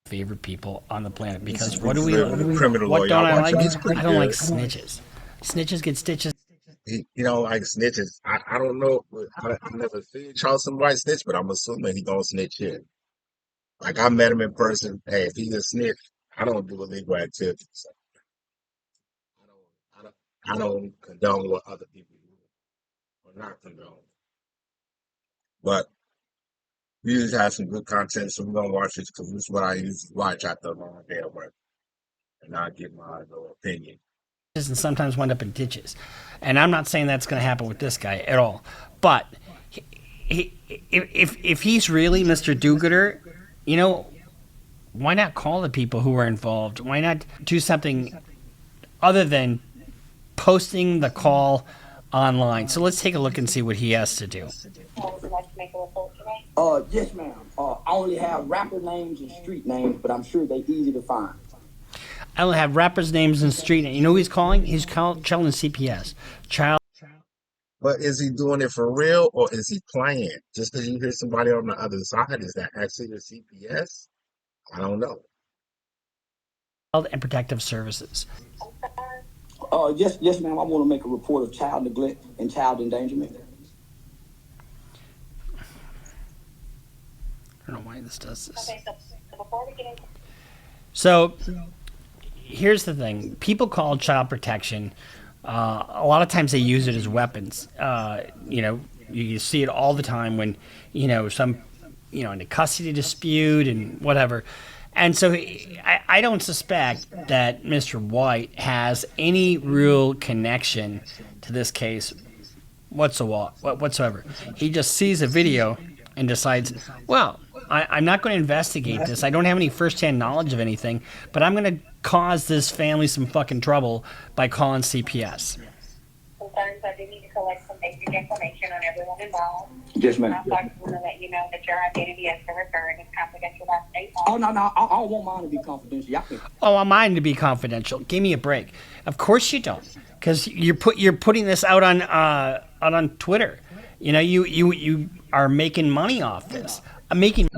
favorite people on the planet This because is Bruce Living, the criminal what lawyer. don't I I watch like? him. He's pretty I don't like good. snitches. Snitches get stitches. He don't like snitches. I don't know. I never seen Charleston White snitch, but I'm assuming he gonna snitch here. Like I met him in person. Hey, if he's a snitch, I don't do illegal activities. So I don't, I don't condone what other people do or not condone. But we usually have some good content, so we're gonna watch this because this is what I usually watch after a long day of work, and I give my little opinion. And sometimes wind up in ditches. And I'm not saying that's going to happen with this guy at all. But if he's really Mr. Do-Gooder, you know, why not call the people who were involved? Why not do something other than posting the call online? So let's take a look and see what he has to do. Would you like to make a report today? Yes, ma'am. I only have rapper names and street names, but I'm sure they're easy to find. I don't have rappers' names and street. You know who he's calling? He's calling CPS. Child. But is he doing it for real or is he playing? Just because you hear somebody on the other side, is that actually the CPS? I don't know. And Protective Services. I'm sorry. Yes, ma'am. I want to make a report of child neglect and child endangerment. I don't know why this does this. Okay, so before we get into So here's the thing: people call child protection. A lot of times they use it as weapons. You see it all the time when in a custody dispute and whatever. And so I don't suspect that Mr. White has any real connection to this case whatsoever. He just sees a video and decides, well, I'm not going to investigate this. I don't have any firsthand knowledge of anything, but I'm going to cause this family some fucking trouble by calling CPS. concerns, I do need to collect some basic information on everyone involved. Yes, And ma'am. also, I just want to let you know that your identity as the referring is confidential by state law. Oh, no. I don't want mine to be confidential. Y'all can. Oh, I mine to be confidential. Give me a break. Of course you don't, because you're putting this out on Twitter. You are making money off this. I'm making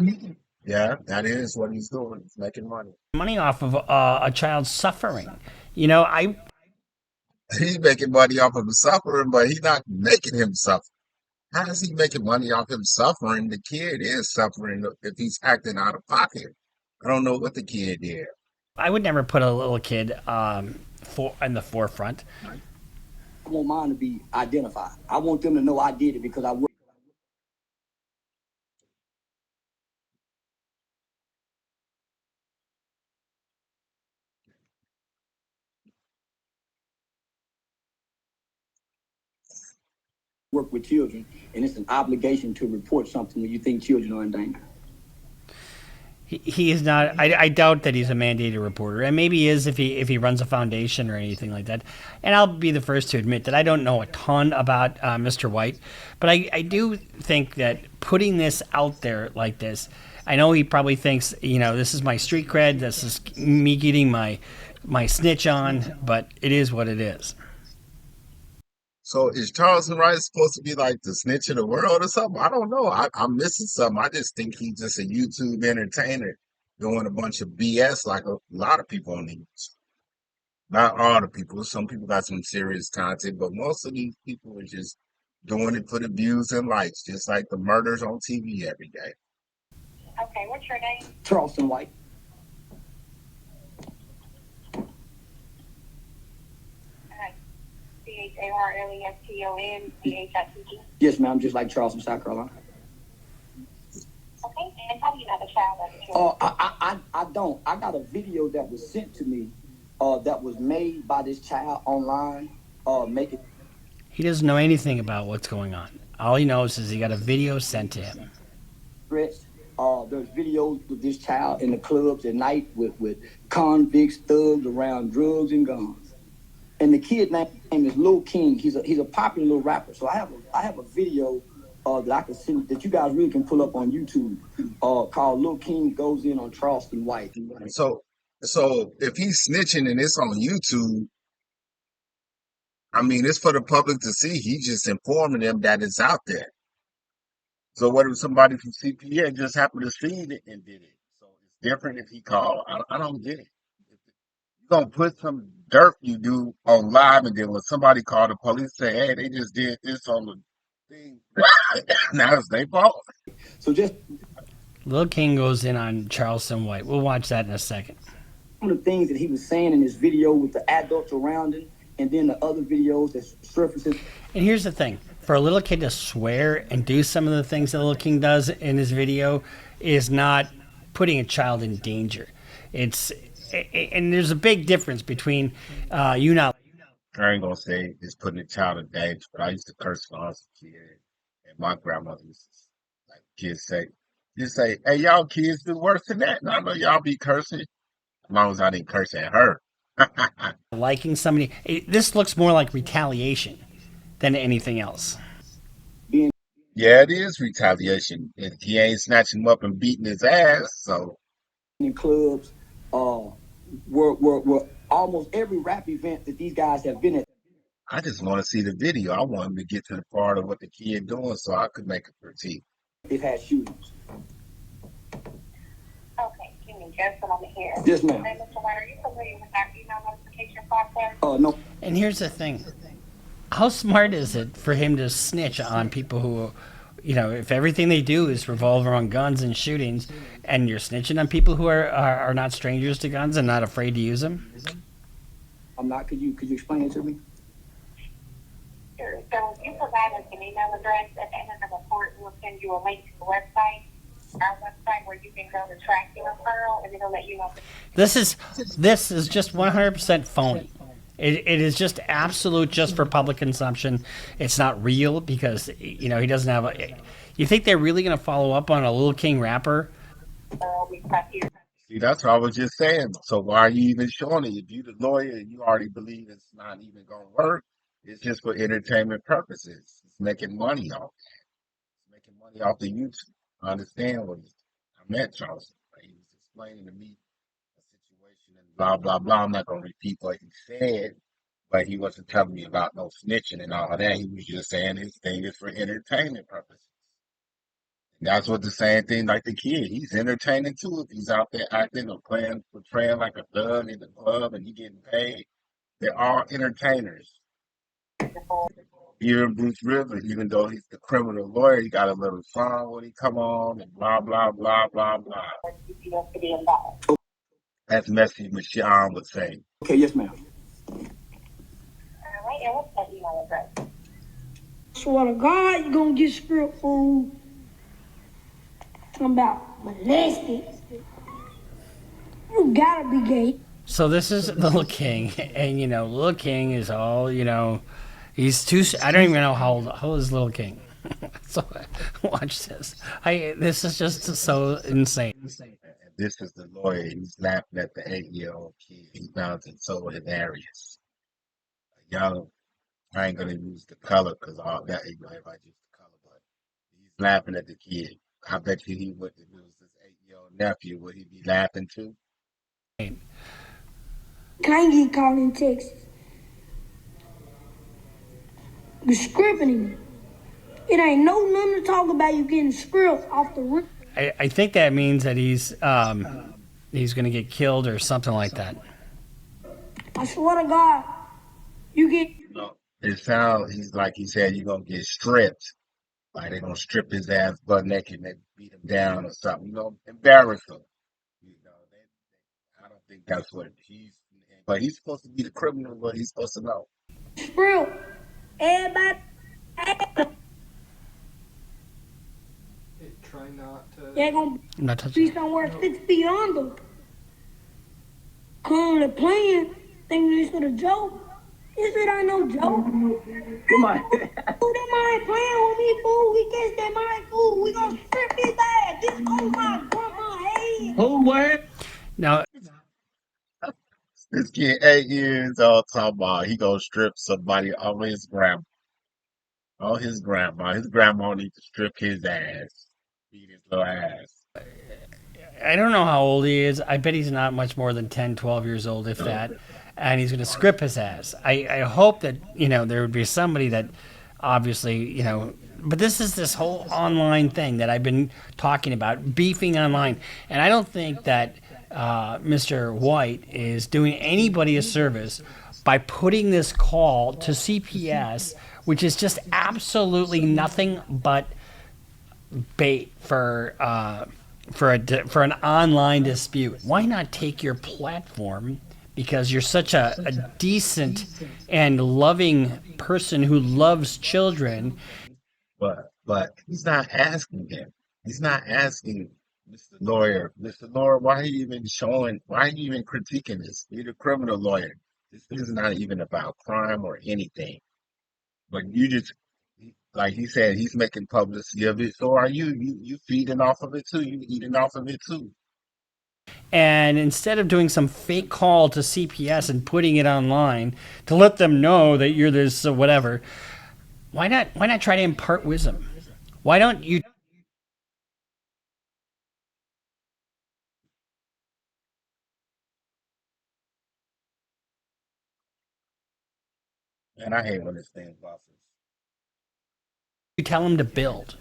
Yeah, that is what he's doing. He's making money. money off of a child suffering. I He's making money off of him suffering, but he's not making him suffer. How is he making money off him suffering? The kid is suffering if he's acting out of pocket. I don't know what the kid did. I would never put a little kid for in the forefront. I want mine to be identified. I want them to know I did it because I work with children, and it's an obligation to report something when you think children are in danger. He is not. I doubt that he's a mandated reporter, and maybe he is if he runs a foundation or anything like that. And I'll be the first to admit that I don't know a ton about Mr. White, but I do think that putting this out there like this, I know he probably thinks this is my street cred, this is me getting my snitch on, but it is what it is. So is Charleston Wright supposed to be like the snitch of the world or something? I don't know. I'm missing something. I just think he's just a YouTube entertainer doing a bunch of BS like a lot of people on the YouTube. Not all the people. Some people got some serious content, but most of these people are just doing it for the views and likes, just like the murders on TV every day. Okay, what's your name? Charleston White. CharlestonChatTG. Yes, ma'am. Just like Charleston, South Carolina. Okay, and how do you know the child as a child? I don't. I got a video that was sent to me that was made by this child online. Make it He doesn't know anything about what's going on. All he knows is he got a video sent to him. threats. There's videos of this child in the clubs at night with convicts, thugs around drugs and guns. And the kid name is Lil King. He's a popular little rapper. So I have a video that I can send that you guys really can pull up on YouTube called Lil King Goes In on Charleston White. So, so if he's snitching and it's on YouTube, I mean, it's for the public to see. He's just informing them that it's out there. So what if somebody from CPA just happened to see it and did it? So different if he called. I don't get it. You gonna put some dirt you do on live, and then when somebody called the police, say, "Hey, they just did this on the thing," now it's their fault. So just Lil King goes in on Charleston White. We'll watch that in a second. some of the things that he was saying in his video with the adults around him, and then the other videos that surfaces. And here's the thing. For a little kid to swear and do some of the things that Lil King does in his video is not putting a child in danger. And there's a big difference between you not. I ain't gonna say it's putting a child in danger, but I used to curse when I was a kid, and my grandmother used to, like, kids say, just say, "Hey, y'all kids do worse than that." And I know y'all be cursing, as long as I didn't curse at her. Liking somebody. This looks more like retaliation than anything else. Yeah, it is retaliation. And he ain't snatching him up and beating his ass, so In clubs, were almost every rap event that these guys have been at. I just want to see the video. I want him to get to the part of what the kid doing so I could make a critique. They've had shootings. Okay, give me just a moment here. Yes, ma'am. Hey, Mr. White, are you familiar with our email notification process? No. And here's the thing. How smart is it for him to snitch on people who, if everything they do is revolve around guns and shootings, and you're snitching on people who are not strangers to guns and not afraid to use them? I'm not. Could you explain it to me? Sure. So if you provide us an email address at the end of the report, we'll send you a link to the website, our website, where you can go to track your referral, and it'll let you know. This is just 100% phony. It is just absolute, just for public consumption. It's not real because he doesn't have a. You think they're really going to follow up on a Lil King rapper? See, that's what I was just saying. So why are you even showing it? If you the lawyer and you already believe it's not even gonna work, it's just for entertainment purposes. It's making money off it. It's making money off the YouTube. I understand what I met Charleston. He was explaining to me a situation and blah blah blah. I'm not gonna repeat what he said, but he wasn't telling me about no snitching and all of that. He was just saying his thing is for entertainment purposes. That's what the same thing like the kid. He's entertaining too if he's out there acting or portraying like a thug in the club and he getting paid. They're all entertainers. Even Bruce Rivers, even though he's the criminal lawyer, he got a little song when he come on and blah blah blah blah blah. That's messy Michonne would say. Okay, yes, ma'am. All right, and what's that email address? Swear to God, you gonna get script food. Talking about molested. You gotta be gay. So this is Lil King, and Lil King is all he's too. I don't even know how old is Lil King. So watch this. This is just so insane. This is the lawyer. He's laughing at the 8-year-old kid. He found it so hilarious. Y'all, I ain't gonna use the color because all that everybody use the color, but he's laughing at the kid. I bet you he would, if it was his 8-year-old nephew, would he be laughing too? Can't get caught in Texas. The scripting. It ain't nothing to talk about. You getting scripts off the rip. I think that means that he's going to get killed or something like that. I swear to God, you get. No, it sounds. He's like he said, you're gonna get stripped. Like they're gonna strip his ass butt naked and they beat him down or something. Embarrass him. I don't think that's what he's. But he's supposed to be the criminal. But he's supposed to know. Real. Everybody. Try not to. They're gonna I'm not touching be it. somewhere 6 feet under. Currently playing. Thinking this is a joke. This shit ain't no joke. Come on. Fool, that man playing with me, fool. We catch that man, fool. We gonna strip his ass. This on my grandma head. Oh, what? Now, This kid 8 years old talking about he gonna strip somebody on his grandma. On his grandma. His grandma need to strip his ass. Beat his little ass. I don't know how old he is. I bet he's not much more than 10, 12 years old, if that. And he's going to script his ass. I hope that, there would be somebody that obviously, but this is this whole online thing that I've been talking about, beefing online, and I don't think that Mr. White is doing anybody a service by putting this call to CPS, which is just absolutely nothing but bait for an online dispute. Why not take your platform, because you're such a decent and loving person who loves children? But he's not asking him. He's not asking Mr. Lawyer. Mr. Lawyer, why are you even showing? Why are you even critiquing this? You're the criminal lawyer. This is not even about crime or anything. But you just, like he said, he's making publicity of it. So are you? You feeding off of it too. You eating off of it too. And instead of doing some fake call to CPS and putting it online to let them know that you're this whatever, why not try to impart wisdom? Why don't you? And I hate when this thing buffers. You tell them to build.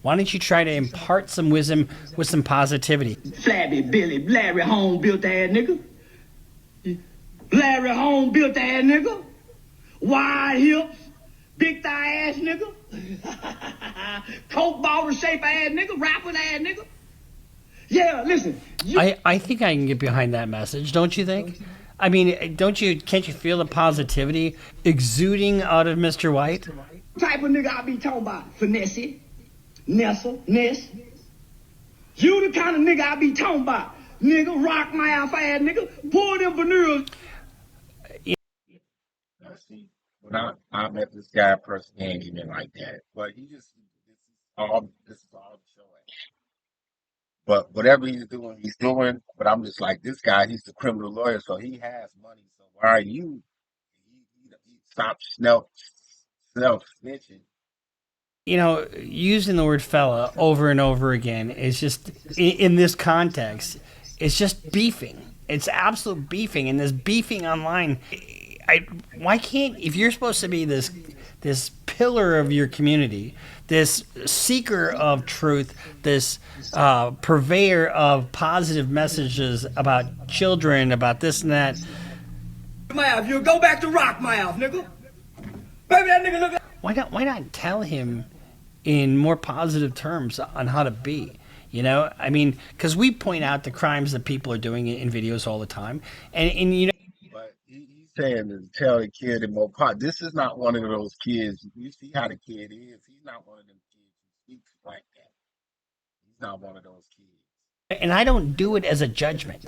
Why don't you try to impart some wisdom with some positivity? Flabby Billy, Larry Home built ass nigga. Larry Home built ass nigga. Wide hips, big thigh ass nigga. Coke bottle shape ass nigga, rapping ass nigga. Yeah, listen. I think I can get behind that message, don't you think? I mean, can't you feel the positivity exuding out of Mr. White? Type of nigga I be talking about. Finesse, Ness. You the kind of nigga I be talking about. Nigga, rock my ass nigga. Pull them veneers. Now, see, when I met this guy personally, he ain't even like that. But he just this is all the show. But whatever he's doing, he's doing. But I'm just like this guy. He's the criminal lawyer, so he has money. So why are you? He stop self snitching. Using the word fella over and over again is just, in this context, it's just beefing. It's absolute beefing, and this beefing online. Why can't, if you're supposed to be this pillar of your community, this seeker of truth, this purveyor of positive messages about children, about this and that, Mouth, you go back to rock mouth, nigga. Baby, that nigga look. why not tell him in more positive terms on how to be? I mean, because we point out the crimes that people are doing in videos all the time, and But he's saying to tell the kid in more pot. This is not one of those kids. You see how the kid is. He's not one of them kids who speaks like that. He's not one of those kids. I don't do it as a judgment.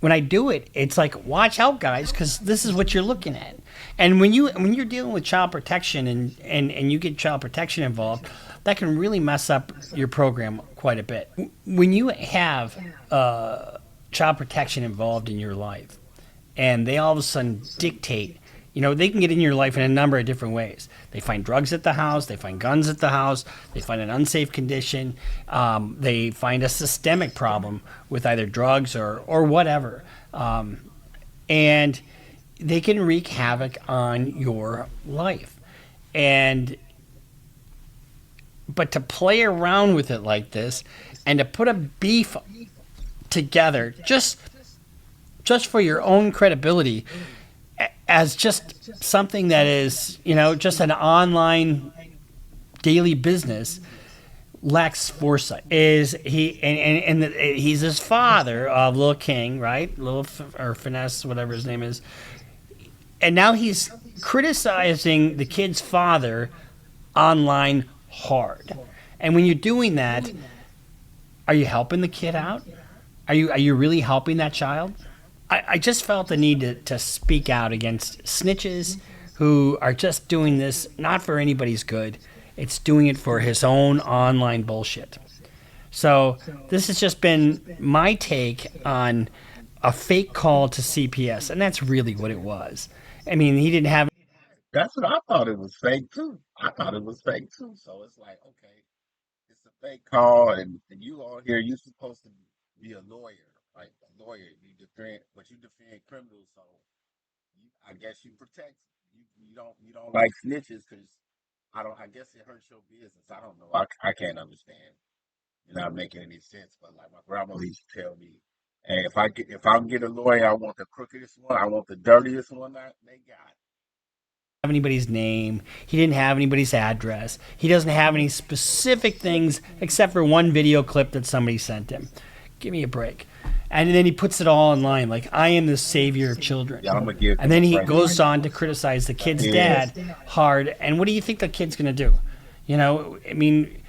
When I do it, it's like, watch out, guys, because this is what you're looking at. And when you're dealing with child protection and you get child protection involved, that can really mess up your program quite a bit. When you have child protection involved in your life, and they all of a sudden dictate, they can get in your life in a number of different ways. They find drugs at the house, they find guns at the house, they find an unsafe condition, they find a systemic problem with either drugs or whatever, and they can wreak havoc on your life. But to play around with it like this, and to put a beef together just for your own credibility, as just something that is, just an online daily business, lacks foresight. Is he and he's his father of Lil King, right? Or Finesse, whatever his name is, and now he's criticizing the kid's father online hard. And when you're doing that, are you helping the kid out? Are you really helping that child? I just felt the need to speak out against snitches who are just doing this not for anybody's good. It's doing it for his own online bullshit. So this has just been my take on a fake call to CPS, and that's really what it was. I mean, he didn't have. That's what I thought it was fake too. I thought it was fake too. So it's like, okay, it's a fake call, and you all here, you're supposed to be a lawyer, like a lawyer. But you defend criminals, so I guess you protect. You don't like snitches because I don't. I guess it hurts your business. I don't know. I can't understand. You're not making any sense. But like my grandma used to tell me, hey, if I get a lawyer, I want the crookedest one. I want the dirtiest one that they got. Have anybody's name. He didn't have anybody's address. He doesn't have any specific things except for one video clip that somebody sent him. Give me a break. And then he puts it all online, like, I am the savior of children. Yeah, I'm gonna give. And then he goes on to criticize the kid's dad hard. And what do you think the kid's going to do? You know, I mean,